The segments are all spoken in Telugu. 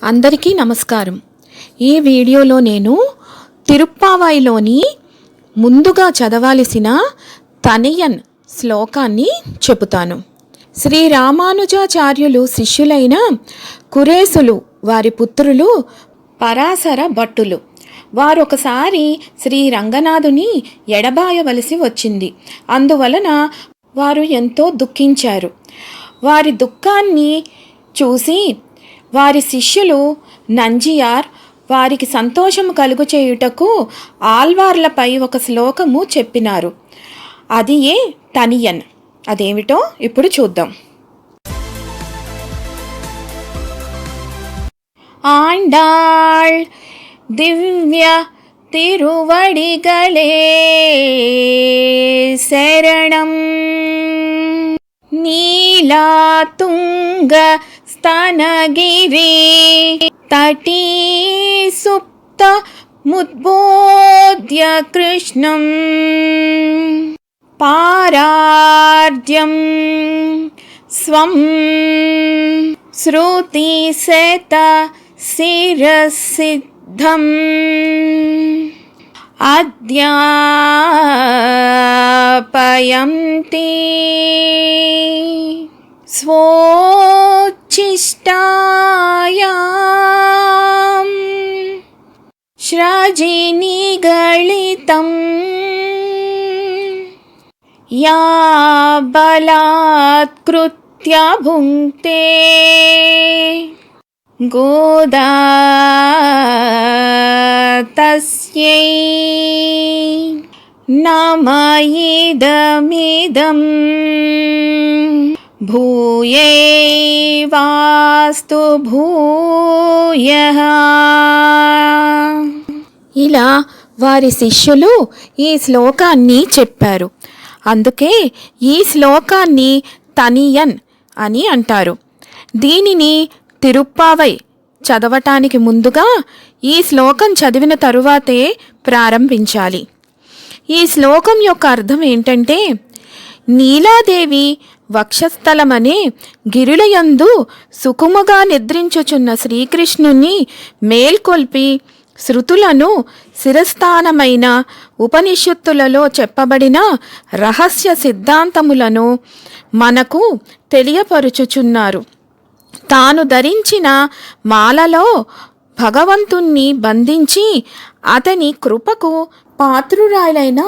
అందరికీ నమస్కారం. ఈ వీడియోలో నేను తిరుప్పావైలోని ముందుగా చదవాల్సిన తనియన్ శ్లోకాన్ని చెబుతాను. శ్రీ రామానుజాచార్యులు శిష్యులైన కురేసులు వారి పుత్రులు పరాశర భట్టులు. వారొకసారి శ్రీ రంగనాథుని ఎడబాయవలసి వచ్చింది. అందువలన వారు ఎంతో దుఃఖించారు. వారి దుఃఖాన్ని చూసి వారి శిష్యులు నంజియార్ వారికి సంతోషము కలుగు చేయుటకు ఆల్వార్లపై ఒక శ్లోకము చెప్పినారు. అది తనియన్. అదేమిటో ఇప్పుడు చూద్దాం. ఆండాళ్ దివ్య తిరువడిగలే శరణం నీలాతుంగ స్తనగిరి తటీ సుప్త ముద్బోధ్య కృష్ణం పారార్ధ్యం స్వం శృతిశత శిరసిద్ధం అద్యాపయంతి స్వోచ్ఛిష్టాయాం శ్రజినిగళితం యా బలాత్కృత్య భుంక్తే గోదా తస్యై నమయిదమిదం భూయేవాస్తు భూయః. ఇలా వారి శిష్యులు ఈ శ్లోకాన్ని చెప్పారు. అందుకే ఈ శ్లోకాన్ని తనియన్ అని అంటారు. దీనిని తిరుప్పావై చదవటానికి ముందుగా ఈ శ్లోకం చదివిన తరువాతే ప్రారంభించాలి. ఈ శ్లోకం యొక్క అర్థం ఏంటంటే, నీలాదేవి వక్షస్థలమనే గిరులయందు సుకుముగా నిద్రించుచున్న శ్రీకృష్ణుని మేల్కొల్పి శృతులను శిరస్థానమైన ఉపనిషత్తులలో చెప్పబడిన రహస్య సిద్ధాంతములను మనకు తెలియపరుచుచున్నారు. తాను ధరించిన మాలలో భగవంతుణ్ణి బంధించి అతని కృపకు పాత్రురాలైన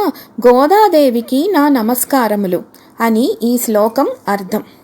గోదాదేవికి నా నమస్కారములు అని ఈ శ్లోకం అర్థం.